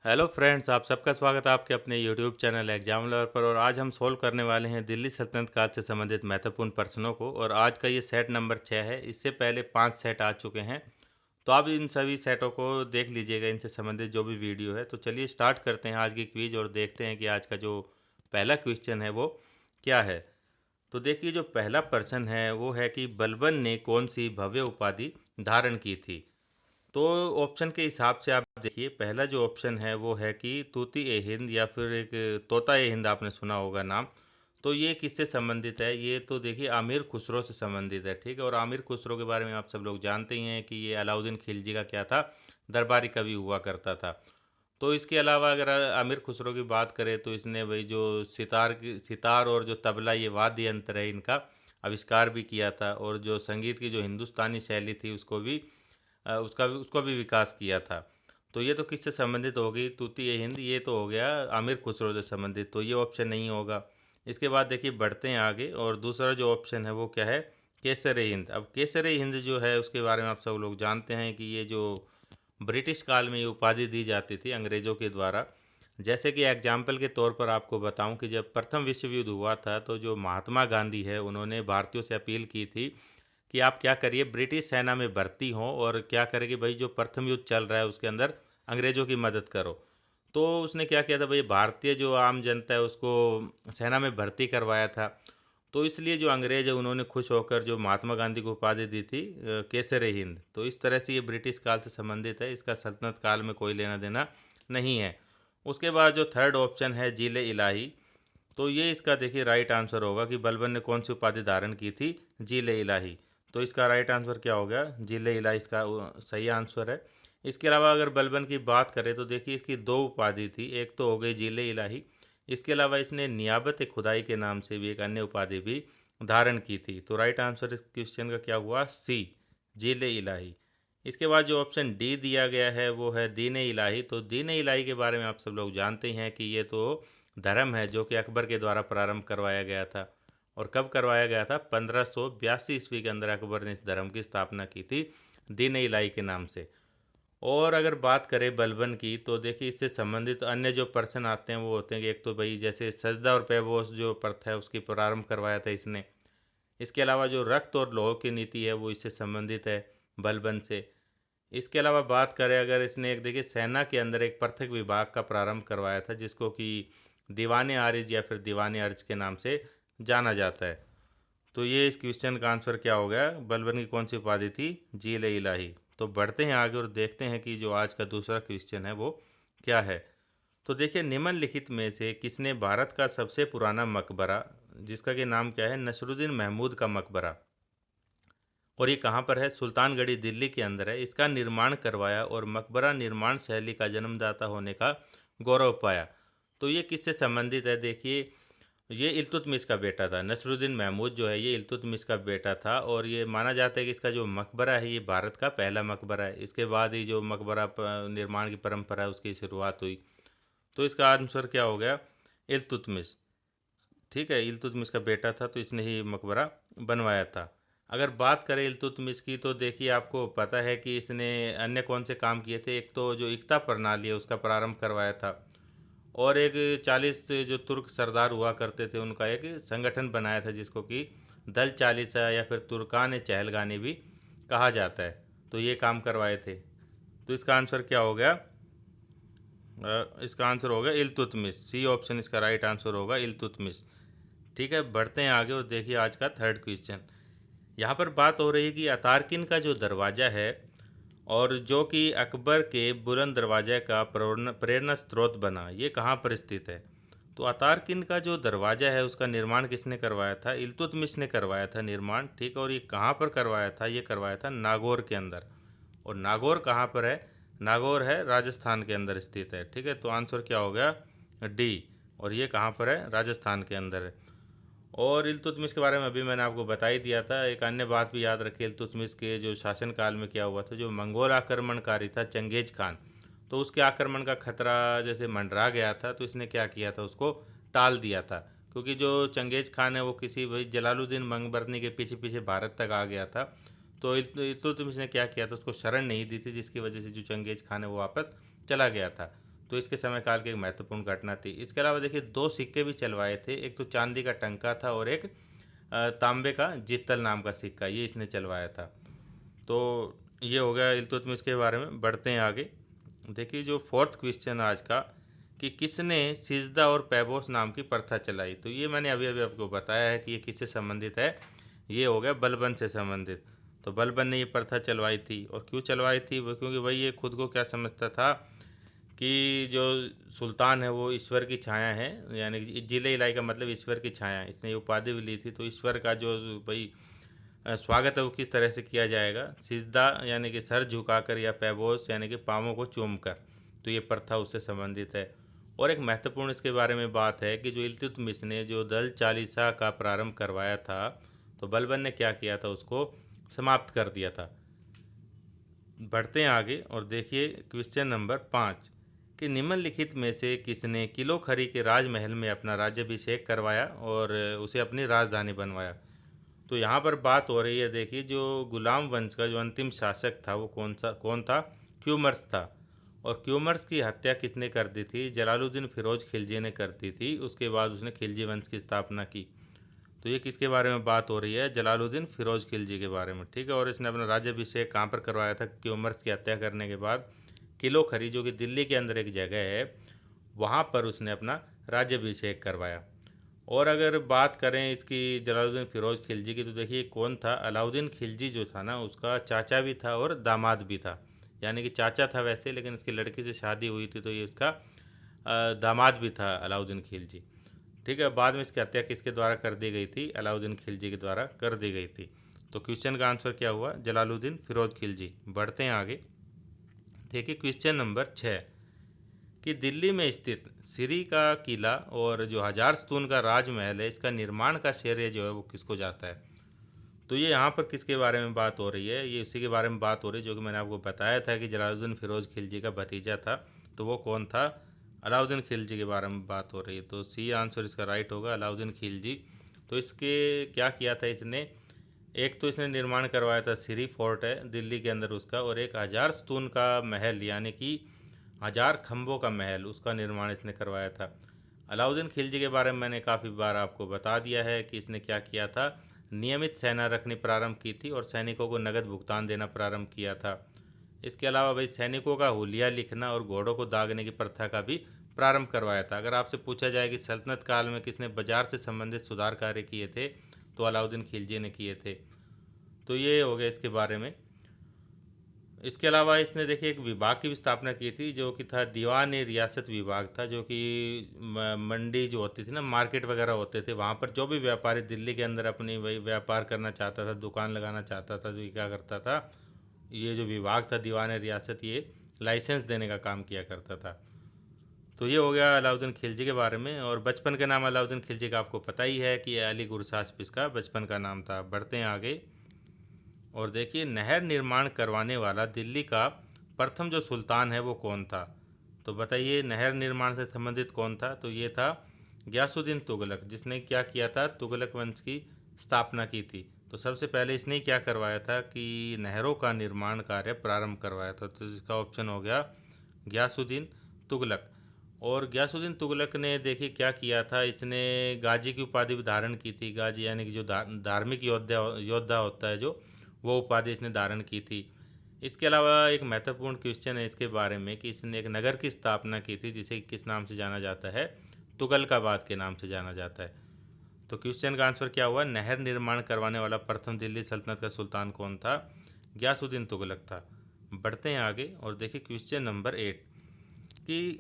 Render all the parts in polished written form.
Hello friends, आप सबका स्वागत है आपके अपने यूट्यूब चैनल एग्जाम लवर पर। और आज हम सोल्व करने वाले हैं दिल्ली सल्तनत काल से संबंधित महत्वपूर्ण प्रश्नों को। और आज का ये सेट नंबर 6 है। इससे पहले 5 सेट आ चुके हैं, तो आप इन सभी सेटों को देख लीजिएगा, इनसे संबंधित जो भी वीडियो है। तो चलिए स्टार्ट करते हैं आज की क्विज और देखते हैं कि आज का जो पहला क्वेश्चन है वो क्या है। तो देखिए, जो पहला प्रश्न है वो है कि बलबन ने कौन सी भव्य उपाधि धारण की थी। तो ऑप्शन के हिसाब से आप देखिए, पहला जो ऑप्शन है वो है कि तूती ए हिंद, या फिर एक तोता ए हिंद, आपने सुना होगा नाम। तो ये किससे संबंधित है? ये तो देखिए आमिर खुसरो से संबंधित है, ठीक है। और आमिर खुसरो के बारे में आप सब लोग जानते ही हैं कि ये अलाउद्दीन खिलजी का क्या था, दरबारी कवि हुआ करता था। तो इसके अलावा अगर आमिर खुसरो की बात करें तो इसने भाई जो सितार और जो तबला, ये वाद्य यंत्र है, इनका आविष्कार भी किया था। और जो संगीत की जो हिंदुस्तानी शैली थी उसको भी उसको भी विकास किया था। तो ये तो किससे संबंधित होगी? तूती ए हिंद, ये तो हो गया आमिर खुसरो से संबंधित, तो ये ऑप्शन नहीं होगा। इसके बाद देखिए बढ़ते हैं आगे, और दूसरा जो ऑप्शन है वो क्या है? केसर ए हिंद। अब केसर ए हिंद जो है उसके बारे में आप सब लोग जानते हैं कि ये जो ब्रिटिश काल में ये उपाधि दी जाती थी अंग्रेज़ों के द्वारा। जैसे कि एग्जाम्पल के तौर पर आपको बताऊं कि जब प्रथम विश्व युद्ध हुआ था तो जो महात्मा गांधी है उन्होंने भारतीयों से अपील की थी कि आप क्या करिए, ब्रिटिश सेना में भर्ती हों और क्या करें कि भाई जो प्रथम युद्ध चल रहा है उसके अंदर अंग्रेज़ों की मदद करो। तो उसने क्या किया था भाई, भारतीय जो आम जनता है उसको सेना में भर्ती करवाया था। तो इसलिए जो अंग्रेज़ है उन्होंने खुश होकर जो महात्मा गांधी को उपाधि दी थी केसर ए हिंद। तो इस तरह से ये ब्रिटिश काल से संबंधित है, इसका सल्तनत काल में कोई लेना देना नहीं है। उसके बाद जो थर्ड ऑप्शन है जीले इलाही, तो ये इसका देखिए राइट आंसर होगा कि बलबन ने कौन सी उपाधि धारण की थी? जीले इलाही। तो इसका राइट आंसर क्या हो गया? जीले इलाही इसका सही आंसर है। इसके अलावा अगर बलबन की बात करें तो देखिए इसकी दो उपाधि थी, एक तो हो गई जीले इलाही। इसके अलावा इसने नियाबत खुदाई के नाम से भी एक अन्य उपाधि भी धारण की थी। तो राइट आंसर इस क्वेश्चन का क्या हुआ? सी, जीले इलाही। इसके बाद जो ऑप्शन डी दिया गया है वो है दीन इलाही। तो दीन इलाही के बारे में आप सब लोग जानते ही हैं कि ये तो धर्म है जो कि अकबर के द्वारा प्रारंभ करवाया गया था। और कब करवाया गया था? 1582 ईस्वी के अंदर अकबर ने इस धर्म की स्थापना की थी, दीन इलाही के नाम से। और अगर बात करें बलबन की तो देखिए इससे संबंधित अन्य जो पर्सन आते हैं वो होते हैं कि एक तो भाई जैसे सजदा और पैबोस जो प्रथा है उसकी प्रारंभ करवाया था इसने। इसके अलावा जो रक्त और लौह की नीति है वो इससे संबंधित है, बलबन से। इसके अलावा बात करें अगर, इसने एक देखिए सेना के अंदर एक पृथक विभाग का प्रारंभ करवाया था जिसको कि दीवाने आरिज या फिर दीवाने अर्ज के नाम से जाना जाता है। तो ये इस क्वेश्चन का आंसर क्या हो गया? बलबन की कौन सी उपाधि थी? जील ए इलाही। तो बढ़ते हैं आगे और देखते हैं कि जो आज का दूसरा क्वेश्चन है वो क्या है। तो देखिए, निम्नलिखित में से किसने भारत का सबसे पुराना मकबरा, जिसका कि नाम क्या है, नसरुद्दीन महमूद का मकबरा, और ये कहाँ पर है? सुल्तानगढ़ी दिल्ली के अंदर है, इसका निर्माण करवाया और मकबरा निर्माण शैली का जन्मदाता होने का गौरव पाया। तो ये किससे संबंधित है? देखिए, ये इल्तुतमिश का बेटा था। नसरुद्दीन महमूद जो है ये इल्तुतमिश का बेटा था, और ये माना जाता है कि इसका जो मकबरा है ये भारत का पहला मकबरा है। इसके बाद ही जो मकबरा निर्माण की परंपरा है उसकी शुरुआत हुई। तो इसका आंसर क्या हो गया? इल्तुतमिश। ठीक है, इल्तुतमिश का बेटा था तो इसने ही मकबरा बनवाया था। अगर बात करें इल्तुतमिश की तो देखिए आपको पता है कि इसने अन्य कौन से काम किए थे। एक तो जो इक्ता प्रणाली है उसका प्रारंभ करवाया था, और एक 40 जो तुर्क सरदार हुआ करते थे उनका एक संगठन बनाया था जिसको कि दल चालीसा या फिर तुर्कान चहलगानी भी कहा जाता है। तो ये काम करवाए थे। तो इसका आंसर क्या हो गया? इसका आंसर होगा इल्तुतमिश। सी ऑप्शन इसका राइट आंसर होगा, इल्तुतमिश। ठीक है, बढ़ते हैं आगे और देखिए आज का थर्ड क्वेश्चन। यहाँ पर बात हो रही है कि अतारकिन का जो दरवाज़ा है, और जो कि अकबर के बुलंद दरवाजे का प्रेरणा स्रोत बना, ये कहाँ पर स्थित है? तो अतारकिन का जो दरवाज़ा है उसका निर्माण किसने करवाया था? इल्तुतमिश ने करवाया था निर्माण, ठीक है। और ये कहाँ पर करवाया था? ये करवाया था नागौर के अंदर। और नागौर कहाँ पर है? नागौर है राजस्थान के अंदर स्थित है, ठीक है। तो आंसर क्या हो गया? डी। और ये कहाँ पर है? राजस्थान के अंदर है। और इल्तुतमिश के बारे में अभी मैंने आपको बता ही दिया था। एक अन्य बात भी याद रखिए, इल्तुतमिश के जो शासनकाल में क्या हुआ था, जो मंगोल आक्रमणकारी था चंगेज खान, तो उसके आक्रमण का खतरा जैसे मंडरा गया था तो इसने क्या किया था, उसको टाल दिया था। क्योंकि जो चंगेज खान है वो किसी भाई जलालुद्दीन मंगबरनी के पीछे पीछे भारत तक आ गया था। तो इल्तुतमिश ने क्या किया था, उसको शरण नहीं दी थी, जिसकी वजह से जो चंगेज खान है वो वापस चला गया था। तो इसके समय काल की एक महत्वपूर्ण घटना थी। इसके अलावा देखिए 2 सिक्के भी चलवाए थे, एक तो चांदी का टंका था और एक तांबे का जित्तल नाम का सिक्का, ये इसने चलवाया था। तो ये हो गया इल्तुतमिश के बारे में। बढ़ते हैं आगे। देखिए जो फोर्थ क्वेश्चन आज का, कि किसने सिजदा और पैबोस नाम की प्रथा चलाई। तो ये मैंने अभी अभी आपको बताया है कि ये किससे संबंधित है। ये हो गया बलबन से संबंधित। तो बलबन ने ये प्रथा चलवाई थी, और क्यों चलवाई थी वो, क्योंकि भाई ये खुद को क्या समझता था कि जो सुल्तान है वो ईश्वर की छाया है, यानी कि जिले इलाई का मतलब ईश्वर की छाया। इसने ये उपाधि भी ली थी। तो ईश्वर का जो भाई स्वागत है वो किस तरह से किया जाएगा, सिजदा यानी कि सर झुकाकर, या पैबोस यानी कि पाँवों को चूमकर। तो ये प्रथा उससे संबंधित है। और एक महत्वपूर्ण इसके बारे में बात है कि जो इल्तुतमिश ने जो दल चालीसा का प्रारंभ करवाया था, तो बलबन ने क्या किया था, उसको समाप्त कर दिया था। बढ़ते हैं आगे और देखिए क्वेश्चन नंबर 5, कि निम्नलिखित में से किसने किलो खरी के राजमहल में अपना राज्याभिषेक करवाया और उसे अपनी राजधानी बनवाया। तो यहाँ पर बात हो रही है, देखिए जो गुलाम वंश का जो अंतिम शासक था वो कौन था, क्यूमर्स था। और क्यूमर्स की हत्या किसने कर दी थी, जलालुद्दीन फिरोज खिलजी ने कर दी थी। उसके बाद उसने खिलजी वंश की स्थापना की। तो ये किसके बारे में बात हो रही है, जलालुद्दीन फिरोज खिलजी के बारे में, ठीक है। और इसने अपना राज्याभिषेक कहाँ पर करवाया था, क्यूमर्स की हत्या करने के बाद किलो खरी, जो कि दिल्ली के अंदर एक जगह है, वहाँ पर उसने अपना राज्याभिषेक करवाया। और अगर बात करें इसकी जलालुद्दीन फिरोज खिलजी की, तो देखिए कौन था, अलाउद्दीन खिलजी जो था ना, उसका चाचा भी था और दामाद भी था। यानी कि चाचा था वैसे, लेकिन इसकी लड़की से शादी हुई थी, तो ये उसका दामाद भी था अलाउद्दीन खिलजी, ठीक है। बाद में इसकी हत्या किसके द्वारा कर दी गई थी, अलाउद्दीन खिलजी के द्वारा कर दी गई थी। तो क्वेश्चन का आंसर क्या हुआ, जलालुद्दीन फिरोज खिलजी। बढ़ते हैं आगे। देखिए क्वेश्चन नंबर 6, कि दिल्ली में स्थित सिरी का किला और जो हजार स्तून का राजमहल है, इसका निर्माण का श्रेय जो है वो किसको जाता है। तो ये यहाँ पर किसके बारे में बात हो रही है, ये उसी के बारे में बात हो रही है जो कि मैंने आपको बताया था कि जलालुद्दीन फिरोज खिलजी का भतीजा था। तो वो कौन था, अलाउद्दीन खिलजी के बारे में बात हो रही है। तो सी आंसर इसका राइट होगा, अलाउद्दीन खिलजी। तो इसके क्या किया था इसने, एक तो इसने निर्माण करवाया था, सिरी फोर्ट है दिल्ली के अंदर उसका, और एक हजार स्तून का महल यानी कि हजार खम्भों का महल, उसका निर्माण इसने करवाया था। अलाउद्दीन खिलजी के बारे में मैंने काफ़ी बार आपको बता दिया है कि इसने क्या किया था, नियमित सेना रखनी प्रारंभ की थी और सैनिकों को नगद भुगतान देना प्रारंभ किया था। इसके अलावा भाई सैनिकों का हुलिया लिखना और घोड़ों को दागने की प्रथा का भी प्रारंभ करवाया था। अगर आपसे पूछा जाए कि सल्तनत काल में किसने बाजार से संबंधित सुधार कार्य किए थे, तो अलाउद्दीन खिलजी ने किए थे। तो ये हो गया इसके बारे में। इसके अलावा इसने देखिए एक विभाग की भी स्थापना की थी, जो कि था दीवान ए रियासत विभाग था, जो कि मंडी जो होती थी ना, मार्केट वगैरह होते थे, वहाँ पर जो भी व्यापारी दिल्ली के अंदर अपनी वही व्यापार करना चाहता था, दुकान लगाना चाहता था, तो ये क्या करता था, ये जो विभाग था दीवान ए रियासत, ये लाइसेंस देने का काम किया करता था। तो ये हो गया अलाउद्दीन खिलजी के बारे में। और बचपन का नाम अलाउद्दीन खिलजी का आपको पता ही है कि अली गुरसास इसका बचपन का नाम था। बढ़ते हैं आगे और देखिए नहर निर्माण करवाने वाला दिल्ली का प्रथम जो सुल्तान है वो कौन था। तो बताइए नहर निर्माण से संबंधित कौन था। तो ये था गयासुद्दीन तुगलक, जिसने क्या किया था, तुगलक वंश की स्थापना की थी। तो सबसे पहले इसने क्या करवाया था कि नहरों का निर्माण कार्य प्रारंभ करवाया था। तो इसका ऑप्शन हो गया गयासुद्दीन तुगलक। और गयासुद्दीन तुगलक ने देखिए क्या किया था, इसने गाजी की उपाधि भी धारण की थी। गाजी यानी कि जो धार्मिक योद्धा योद्धा होता है जो, वो उपाधि इसने धारण की थी। इसके अलावा एक महत्वपूर्ण क्वेश्चन है इसके बारे में कि इसने एक नगर की स्थापना की थी, जिसे किस नाम से जाना जाता है, तुगलकाबाद के नाम से जाना जाता है। तो क्वेश्चन का आंसर क्या हुआ, नहर निर्माण करवाने वाला प्रथम दिल्ली सल्तनत का सुल्तान कौन था, गयासुद्दीन तुगलक था। बढ़ते हैं आगे और देखिए क्वेश्चन नंबर 8, कि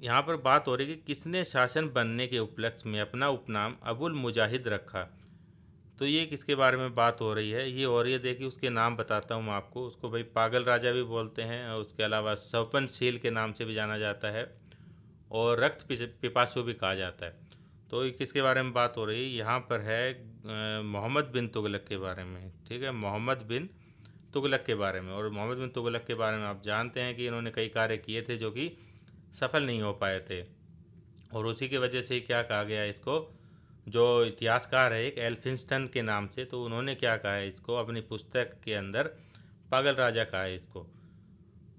यहाँ पर बात हो रही है कि किसने शासन बनने के उपलक्ष्य में अपना उपनाम अबुल मुजाहिद रखा। तो ये किसके बारे में बात हो रही है, ये हो रही है, देखिए उसके नाम बताता हूँ मैं आपको। उसको भाई पागल राजा भी बोलते हैं, और उसके अलावा स्वपनशील के नाम से भी जाना जाता है, और रक्त पिपासु भी कहा जाता है। तो ये किसके बारे में बात हो रही है, यहाँ पर है मोहम्मद बिन तुगलक के बारे में, ठीक है, मोहम्मद बिन तुगलक के बारे में। और मोहम्मद बिन तुगलक के बारे में आप जानते हैं कि इन्होंने कई कार्य किए थे जो कि सफल नहीं हो पाए थे, और उसी की वजह से ही क्या कहा गया इसको, जो इतिहासकार है एक एल्फिंस्टन के नाम से, तो उन्होंने क्या कहा है इसको अपनी पुस्तक के अंदर, पागल राजा कहा है इसको।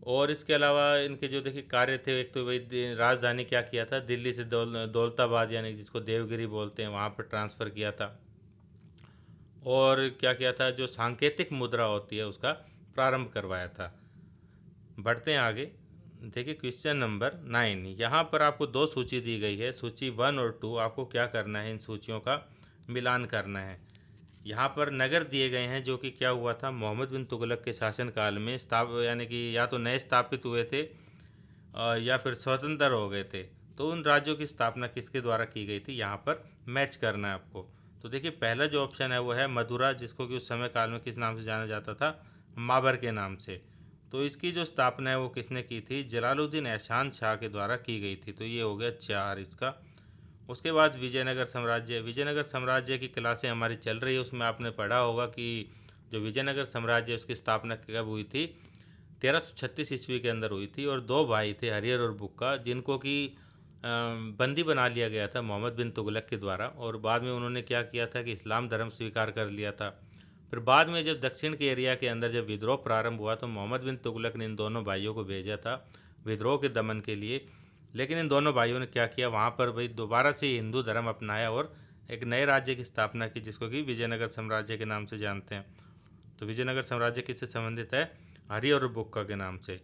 और इसके अलावा इनके जो देखिए कार्य थे, एक तो भाई राजधानी क्या किया था, दिल्ली से दौलताबाद यानी जिसको देवगिरी बोलते हैं वहाँ पर ट्रांसफ़र किया था। और क्या किया था, जो सांकेतिक मुद्रा होती है उसका प्रारंभ करवाया था। बढ़ते हैं आगे। देखिए क्वेश्चन नंबर 9, यहाँ पर आपको दो सूची दी गई है, सूची 1 और 2। आपको क्या करना है, इन सूचियों का मिलान करना है। यहाँ पर नगर दिए गए हैं जो कि क्या हुआ था, मोहम्मद बिन तुगलक के शासनकाल में यानी कि या तो नए स्थापित हुए थे या फिर स्वतंत्र हो गए थे। तो उन राज्यों की स्थापना किसके द्वारा की गई थी, यहाँ पर मैच करना है आपको। तो देखिए पहला जो ऑप्शन है वो है मथुरा, जिसको कि उस समय काल में किस नाम से जाना जाता था, माबर के नाम से। तो इसकी जो स्थापना है वो किसने की थी, जलालुद्दीन एहसान शाह के द्वारा की गई थी। तो ये हो गया 4 इसका। उसके बाद विजयनगर साम्राज्य। विजयनगर साम्राज्य की क्लासें हमारी चल रही है, उसमें आपने पढ़ा होगा कि जो विजयनगर साम्राज्य उसकी स्थापना कब हुई थी, 1336 ईस्वी के अंदर हुई थी। और दो भाई थे, हरिहर और बुक्का, जिनको कि बंदी बना लिया गया था मोहम्मद बिन तुगलक के द्वारा। और बाद में उन्होंने क्या किया था कि इस्लाम धर्म स्वीकार कर लिया था। फिर बाद में जब दक्षिण के एरिया के अंदर जब विद्रोह प्रारंभ हुआ तो मोहम्मद बिन तुगलक ने इन दोनों भाइयों को भेजा था विद्रोह के दमन के लिए। लेकिन इन दोनों भाइयों ने क्या किया, वहाँ पर भाई दोबारा से हिंदू धर्म अपनाया और एक नए राज्य की स्थापना की, जिसको कि विजयनगर साम्राज्य के नाम से जानते हैं। तो विजयनगर साम्राज्य किससे संबंधित है, हरि और बुक्का के नाम से।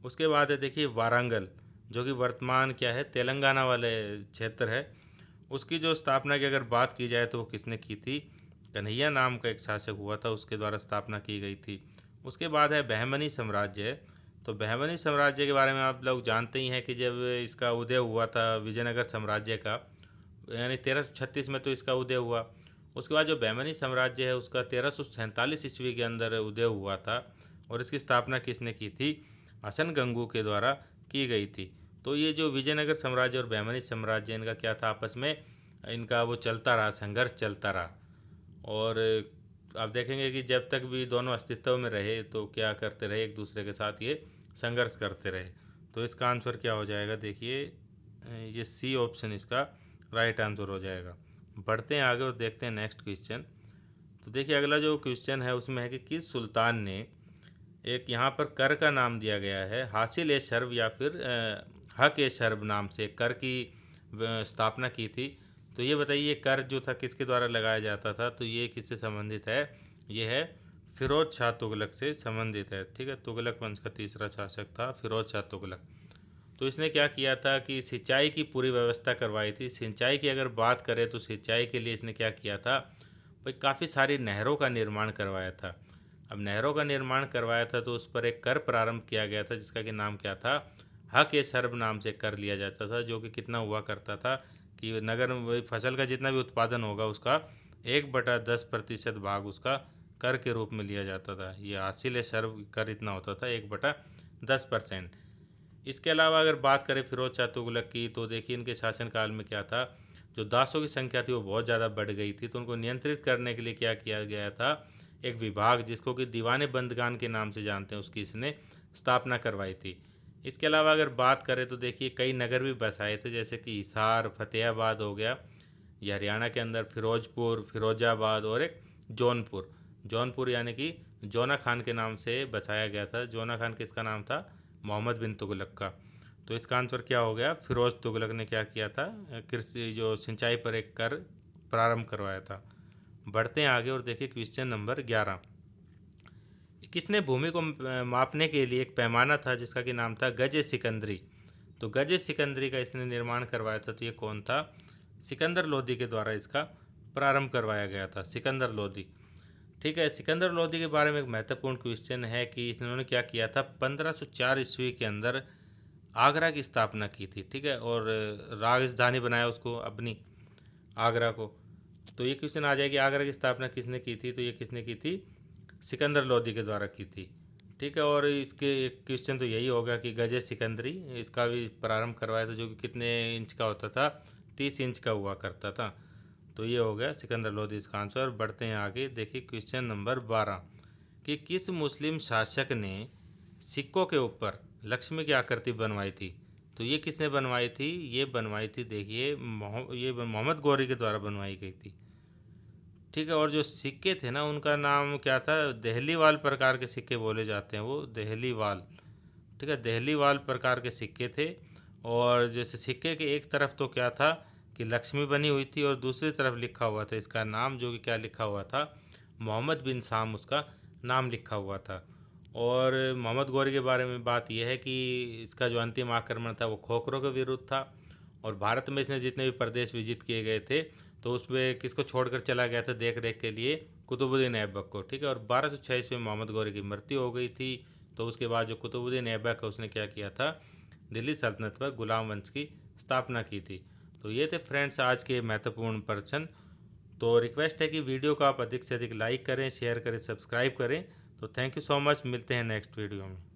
उसके बाद है देखिए वारंगल, जो कि वर्तमान क्या है, तेलंगाना वाले क्षेत्र है। उसकी जो स्थापना की अगर बात की जाए तो वो किसने की थी, कन्हैया नाम का एक शासक हुआ था, उसके द्वारा स्थापना की गई थी। उसके बाद है बहमनी साम्राज्य है। तो बहमनी साम्राज्य के बारे में आप लोग जानते ही हैं कि जब इसका उदय हुआ था विजयनगर साम्राज्य का, यानी 1336 में तो इसका उदय हुआ। उसके बाद जो बहमनी साम्राज्य है उसका 1347 ईस्वी के अंदर उदय हुआ था। और इसकी स्थापना किसने की थी, हसन गंगू के द्वारा की गई थी। तो ये जो विजयनगर साम्राज्य और बहमनी साम्राज्य, इनका क्या था आपस में, इनका वो चलता रहा, संघर्ष चलता रहा। और आप देखेंगे कि जब तक भी दोनों अस्तित्व में रहे तो क्या करते रहे, एक दूसरे के साथ ये संघर्ष करते रहे। तो इसका आंसर क्या हो जाएगा, देखिए ये सी ऑप्शन इसका राइट आंसर हो जाएगा। बढ़ते हैं आगे और देखते हैं नेक्स्ट क्वेश्चन। तो देखिए अगला जो क्वेश्चन है उसमें है कि किस सुल्तान ने, एक यहाँ पर कर का नाम दिया गया है, हासिल ए शर्ब या फिर हक ए शर्ब नाम से कर की स्थापना की थी। तो ये बताइए कर जो था किसके द्वारा लगाया जाता था, तो ये किससे संबंधित है, ये है फिरोज शाह तुगलक से संबंधित है। ठीक है, तुगलक वंश का तीसरा शासक था फिरोज शाह तुगलक। तो इसने क्या किया था कि सिंचाई की पूरी व्यवस्था करवाई थी। सिंचाई की अगर बात करें तो सिंचाई के लिए इसने क्या किया था भाई, काफ़ी सारी नहरों का निर्माण करवाया था। अब नहरों का निर्माण करवाया था तो उस पर एक कर प्रारंभ किया गया था, जिसका कि नाम क्या था, हक ए सरब नाम से कर लिया जाता था। जो कि कितना हुआ करता था कि नगर में वही फसल का जितना भी उत्पादन होगा उसका 1/10% भाग उसका कर के रूप में लिया जाता था। ये हासिल ए सरब कर इतना होता था, 1/10%। इसके अलावा अगर बात करें फिरोज शाह तुगलक की, तो देखिए इनके शासनकाल में क्या था, जो दासों की संख्या थी वो बहुत ज़्यादा बढ़ गई थी। तो उनको नियंत्रित करने के लिए क्या किया गया था, एक विभाग जिसको कि दीवाने बंदगान के नाम से जानते हैं, उसकी इसने स्थापना करवाई थी। इसके अलावा अगर बात करें तो देखिए कई नगर भी बसाए थे, जैसे कि हिसार, फतेहाबाद हो गया, ये हरियाणा के अंदर, फिरोजपुर, फिरोजाबाद और एक जौनपुर। जौनपुर यानी कि जोना खान के नाम से बसाया गया था। जोना खान किसका नाम था, मोहम्मद बिन तुगलक का। तो इसका आंसर क्या हो गया, फिरोज तुगलक ने क्या किया था, कृषि जो सिंचाई पर एक कर प्रारंभ करवाया था। बढ़ते हैं आगे और देखिए क्वेश्चन नंबर 11। किसने भूमि को मापने के लिए एक पैमाना था जिसका कि नाम था गज सिकंदरी। तो गज सिकंदरी का इसने निर्माण करवाया था। तो ये कौन था, सिकंदर लोदी के द्वारा इसका प्रारंभ करवाया गया था, सिकंदर लोदी। ठीक है, सिकंदर लोदी के बारे में एक महत्वपूर्ण क्वेश्चन है कि इन्होंने क्या किया था, 1504 ईस्वी के अंदर आगरा की स्थापना की थी। ठीक है, और राजधानी बनाया उसको अपनी, आगरा को। तो ये क्वेश्चन आ जाएगी, आगरा की स्थापना किसने की थी, तो ये किसने की थी, सिकंदर लोदी के द्वारा की थी। ठीक है, और इसके एक क्वेश्चन तो यही होगा कि गजे सिकंदरी, इसका भी प्रारंभ करवाया था, जो कि कितने इंच का होता था, 30 इंच का हुआ करता था। तो ये हो गया सिकंदर लोदी इसका आंसर। बढ़ते हैं आगे, देखिए क्वेश्चन नंबर 12 कि किस मुस्लिम शासक ने सिक्कों के ऊपर लक्ष्मी की आकृति बनवाई थी। तो ये किसने बनवाई थी, ये बनवाई थी देखिए ये मोहम्मद गौरी के द्वारा बनवाई गई थी। ठीक है, और जो सिक्के थे ना उनका नाम क्या था, दहलीवाल प्रकार के सिक्के बोले जाते हैं, वो दहलीवाल। ठीक है, दहलीवाल प्रकार के सिक्के थे। और जैसे सिक्के के एक तरफ तो क्या था कि लक्ष्मी बनी हुई थी और दूसरी तरफ लिखा हुआ था इसका नाम, जो कि क्या लिखा हुआ था, मोहम्मद बिन साम उसका नाम लिखा हुआ था। और मोहम्मद गौरी के बारे में बात यह है कि इसका जो अंतिम आक्रमण था वो खोखरों के विरुद्ध था। और भारत में इसने जितने भी प्रदेश विजिट किए गए थे तो उसमें किसको छोड़कर चला गया था देख रेख के लिए, कुतुबुद्दीन ऐबक को। ठीक है, और 1206 ईस्वी में मोहम्मद गौरी की मृत्यु हो गई थी। तो उसके बाद जो कुतुबुद्दीन ऐबक है उसने क्या किया था, दिल्ली सल्तनत पर गुलाम वंश की स्थापना की थी। तो ये थे फ्रेंड्स आज के महत्वपूर्ण प्रश्न। तो रिक्वेस्ट है कि वीडियो को आप अधिक से अधिक लाइक करें, शेयर करें, सब्सक्राइब करें। तो थैंक यू सो मच, मिलते हैं नेक्स्ट वीडियो में।